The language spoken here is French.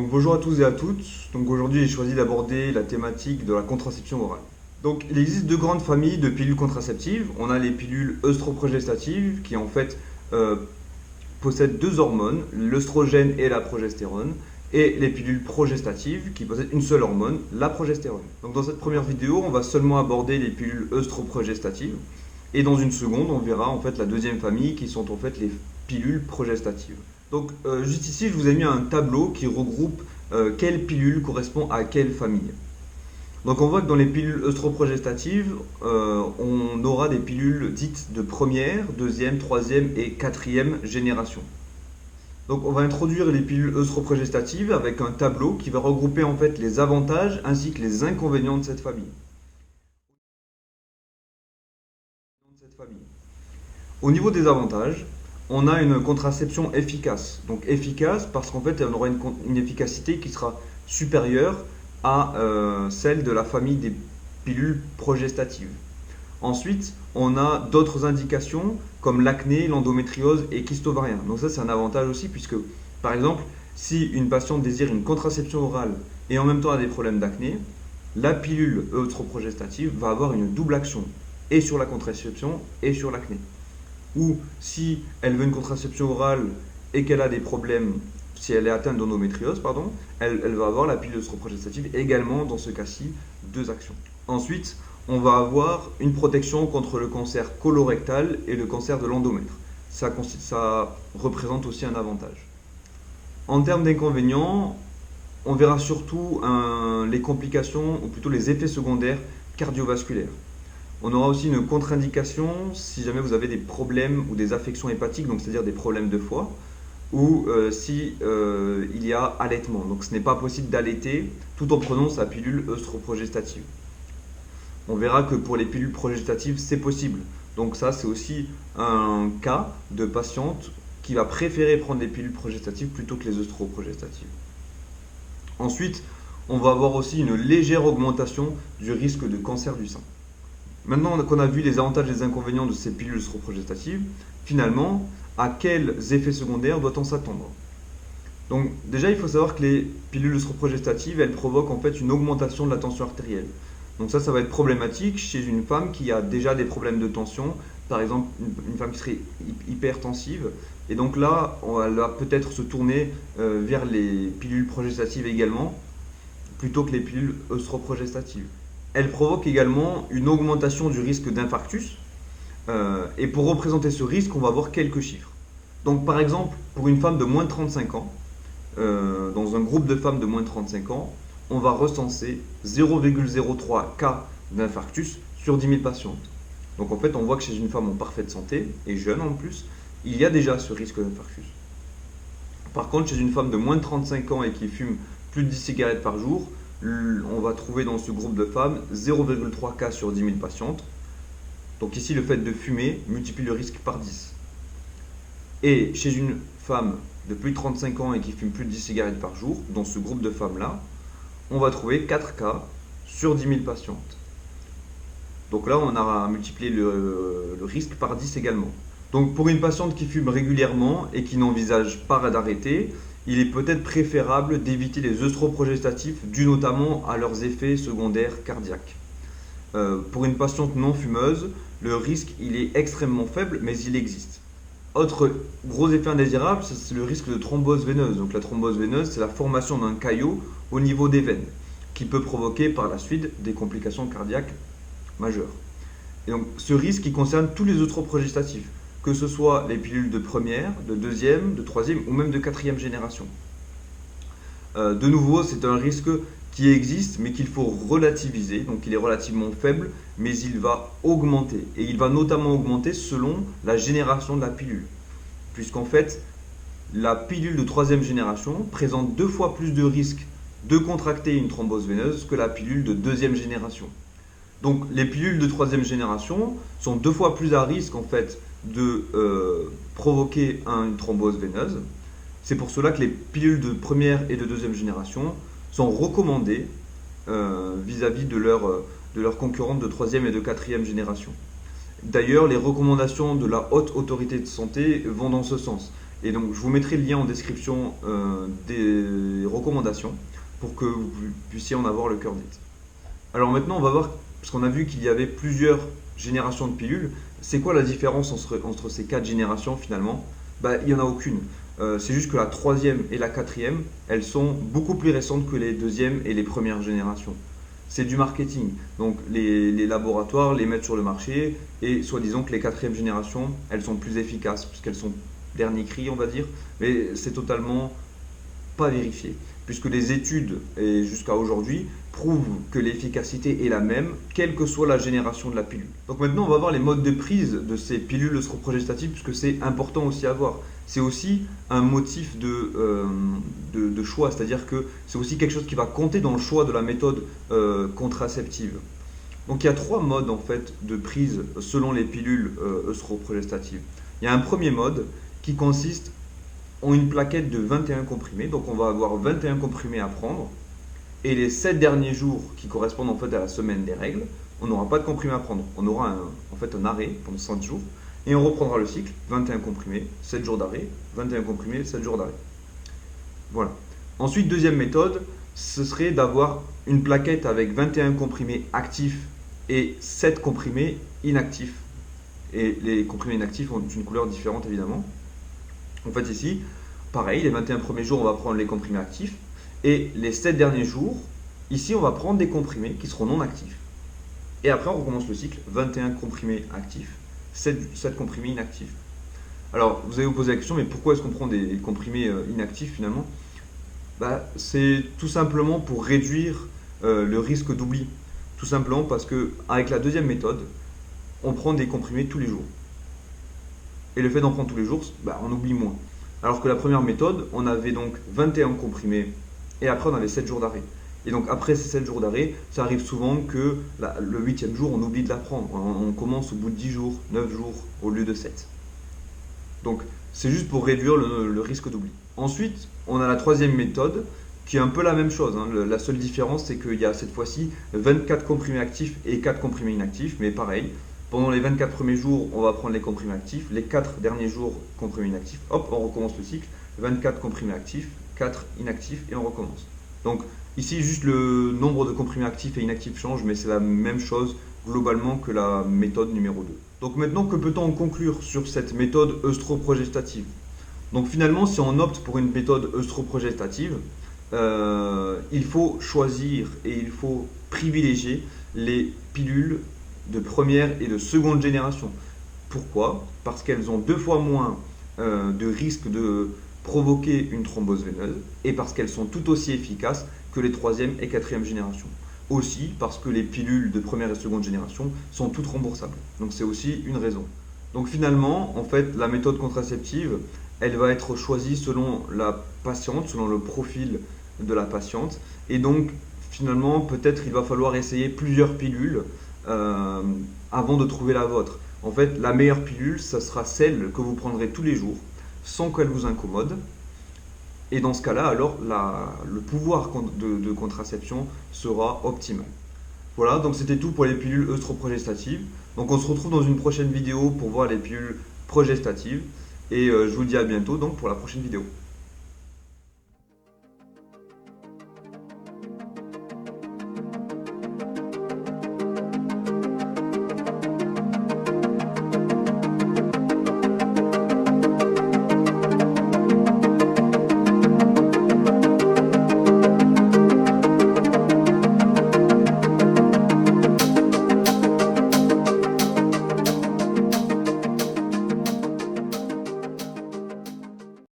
Donc bonjour à tous et à toutes. Donc aujourd'hui j'ai choisi d'aborder la thématique de la contraception orale. Donc il existe deux grandes familles de pilules contraceptives. On a les pilules œstroprogestatives qui en fait euh, possèdent deux hormones, l'œstrogène et la progestérone, et les pilules progestatives qui possèdent une seule hormone, la progestérone. Donc dans cette première vidéo, on va seulement aborder les pilules œstroprogestatives et dans une seconde, on verra en fait la deuxième famille qui sont en fait les pilules progestatives. Donc juste ici, je vous ai mis un tableau qui regroupe quelle pilule correspond à quelle famille. Donc on voit que dans les pilules œstroprogestatives, on aura des pilules dites de première, deuxième, troisième et quatrième génération. Donc on va introduire les pilules œstroprogestatives avec un tableau qui va regrouper en fait les avantages ainsi que les inconvénients de cette famille. Au niveau des avantages, on a une contraception efficace. Donc efficace parce qu'en fait, elle aura une efficacité qui sera supérieure à celle de la famille des pilules progestatives. Ensuite, on a d'autres indications comme l'acné, l'endométriose et kyste ovarien. Donc ça, c'est un avantage aussi puisque, par exemple, si une patiente désire une contraception orale et en même temps a des problèmes d'acné, la pilule œstroprogestative va avoir une double action et sur la contraception et sur l'acné. Ou si elle veut une contraception orale et qu'elle a des problèmes, si elle est atteinte d'endométriose, pardon, elle va avoir la pilule œstroprogestative également dans ce cas-ci, deux actions. Ensuite, on va avoir une protection contre le cancer colorectal et le cancer de l'endomètre. Ça représente aussi un avantage. En termes d'inconvénients, on verra surtout les complications, ou plutôt les effets secondaires cardiovasculaires. On aura aussi une contre-indication si jamais vous avez des problèmes ou des affections hépatiques, donc c'est-à-dire des problèmes de foie, ou si il y a allaitement. Donc ce n'est pas possible d'allaiter tout en prenant sa pilule œstroprogestative. On verra que pour les pilules progestatives, c'est possible. Donc ça, c'est aussi un cas de patiente qui va préférer prendre les pilules progestatives plutôt que les œstroprogestatives. Ensuite, on va avoir aussi une légère augmentation du risque de cancer du sein. Maintenant qu'on a vu les avantages et les inconvénients de ces pilules œstroprogestatives, finalement, à quels effets secondaires doit-on s'attendre? Donc déjà, il faut savoir que les pilules œstroprogestatives, elles provoquent en fait une augmentation de la tension artérielle. Donc ça va être problématique chez une femme qui a déjà des problèmes de tension, par exemple une femme qui serait hypertensive. Et donc là, elle va peut-être se tourner vers les pilules progestatives également, plutôt que les pilules œstroprogestatives. Elle provoque également une augmentation du risque d'infarctus. Et pour représenter ce risque, on va avoir quelques chiffres. Donc par exemple, pour une femme de moins de 35 ans, dans un groupe de femmes de moins de 35 ans, on va recenser 0,03 cas d'infarctus sur 10 000 patientes. Donc en fait, on voit que chez une femme en parfaite santé, et jeune en plus, il y a déjà ce risque d'infarctus. Par contre, chez une femme de moins de 35 ans et qui fume plus de 10 cigarettes par jour, on va trouver dans ce groupe de femmes 0,3 cas sur 10 000 patientes. Donc ici, le fait de fumer multiplie le risque par 10. Et chez une femme de plus de 35 ans et qui fume plus de 10 cigarettes par jour, dans ce groupe de femmes-là, on va trouver 4 cas sur 10 000 patientes. Donc là, on a multiplié le risque par 10 également. Donc pour une patiente qui fume régulièrement et qui n'envisage pas d'arrêter, il est peut-être préférable d'éviter les œstroprogestatifs dus notamment à leurs effets secondaires cardiaques. Pour une patiente non fumeuse, le risque il est extrêmement faible, mais il existe. Autre gros effet indésirable, c'est le risque de thrombose veineuse. Donc la thrombose veineuse, c'est la formation d'un caillot au niveau des veines, qui peut provoquer par la suite des complications cardiaques majeures. Et donc ce risque il concerne tous les œstroprogestatifs, que ce soit les pilules de première, de deuxième, de troisième ou même de quatrième génération. De nouveau, c'est un risque qui existe mais qu'il faut relativiser, donc il est relativement faible mais il va augmenter et il va notamment augmenter selon la génération de la pilule, puisqu'en fait la pilule de troisième génération présente 2 fois plus de risques de contracter une thrombose veineuse que la pilule de deuxième génération. Donc les pilules de troisième génération sont 2 fois plus à risque en fait de provoquer une thrombose veineuse. C'est pour cela que les pilules de première et de deuxième génération sont recommandées vis-à-vis de leurs concurrentes de troisième et de quatrième génération. D'ailleurs, les recommandations de la Haute Autorité de Santé vont dans ce sens. Et donc je vous mettrai le lien en description des recommandations pour que vous puissiez en avoir le cœur net. Alors maintenant on va voir, parce qu'on a vu qu'il y avait plusieurs générations de pilules, c'est quoi la différence entre ces quatre générations finalement? Bah, il n'y en a aucune. C'est juste que la troisième et la quatrième, elles sont beaucoup plus récentes que les deuxièmes et les premières générations. C'est du marketing. Donc les laboratoires les mettent sur le marché et soi-disant que les quatrième générations, elles sont plus efficaces puisqu'elles sont dernier cri, on va dire. Mais c'est totalement pas vérifié, puisque les études, et jusqu'à aujourd'hui, prouvent que l'efficacité est la même, quelle que soit la génération de la pilule. Donc maintenant, on va voir les modes de prise de ces pilules œstroprogestatives, puisque c'est important aussi à voir. C'est aussi un motif de choix, c'est-à-dire que c'est aussi quelque chose qui va compter dans le choix de la méthode contraceptive. Donc il y a trois modes en fait de prise selon les pilules œstroprogestatives. Il y a un premier mode qui consiste en une plaquette de 21 comprimés. Donc on va avoir 21 comprimés à prendre. Et les 7 derniers jours qui correspondent en fait à la semaine des règles, on n'aura pas de comprimés à prendre. On aura en fait un arrêt pendant 5 jours. Et on reprendra le cycle, 21 comprimés, 7 jours d'arrêt, 21 comprimés, 7 jours d'arrêt. Voilà. Ensuite, deuxième méthode, ce serait d'avoir une plaquette avec 21 comprimés actifs et 7 comprimés inactifs. Et les comprimés inactifs ont une couleur différente évidemment. En fait ici, pareil, les 21 premiers jours, on va prendre les comprimés actifs. Et les 7 derniers jours, ici, on va prendre des comprimés qui seront non actifs. Et après, on recommence le cycle, 21 comprimés actifs, 7 comprimés inactifs. Alors, vous allez vous poser la question, mais pourquoi est-ce qu'on prend des comprimés inactifs finalement? Bah, c'est tout simplement pour réduire le risque d'oubli. Tout simplement parce que avec la deuxième méthode, on prend des comprimés tous les jours. Et le fait d'en prendre tous les jours, bah, on oublie moins. Alors que la première méthode, on avait donc 21 comprimés et après on avait 7 jours d'arrêt. Et donc après ces 7 jours d'arrêt, ça arrive souvent que le 8e jour, on oublie de la prendre. On commence au bout de 10 jours, 9 jours au lieu de 7. Donc c'est juste pour réduire le risque d'oubli. Ensuite, on a la troisième méthode qui est un peu la même chose. Hein. La seule différence, c'est qu'il y a cette fois-ci 24 comprimés actifs et 4 comprimés inactifs. Mais pareil, pendant les 24 premiers jours, on va prendre les comprimés actifs. Les 4 derniers jours, comprimés inactifs. Hop, on recommence le cycle. 24 comprimés actifs, 4 inactifs et on recommence. Donc ici, juste le nombre de comprimés actifs et inactifs change, mais c'est la même chose globalement que la méthode numéro 2. Donc maintenant, que peut-on en conclure sur cette méthode œstroprogestative? Donc finalement, si on opte pour une méthode œstroprogestative, il faut choisir et il faut privilégier les pilules de première et de seconde génération. Pourquoi? Parce qu'elles ont 2 fois moins de risque de provoquer une thrombose veineuse et parce qu'elles sont tout aussi efficaces que les troisième et quatrième générations. Aussi parce que les pilules de première et seconde génération sont toutes remboursables. Donc c'est aussi une raison. Donc finalement, en fait, la méthode contraceptive, elle va être choisie selon la patiente, selon le profil de la patiente. Et donc finalement, peut-être il va falloir essayer plusieurs pilules avant de trouver la vôtre. En fait, la meilleure pilule, ça sera celle que vous prendrez tous les jours, sans qu'elle vous incommode. Et dans ce cas-là, alors le pouvoir de contraception sera optimal. Voilà, donc c'était tout pour les pilules œstroprogestatives. Donc on se retrouve dans une prochaine vidéo pour voir les pilules progestatives. Et je vous dis à bientôt donc pour la prochaine vidéo.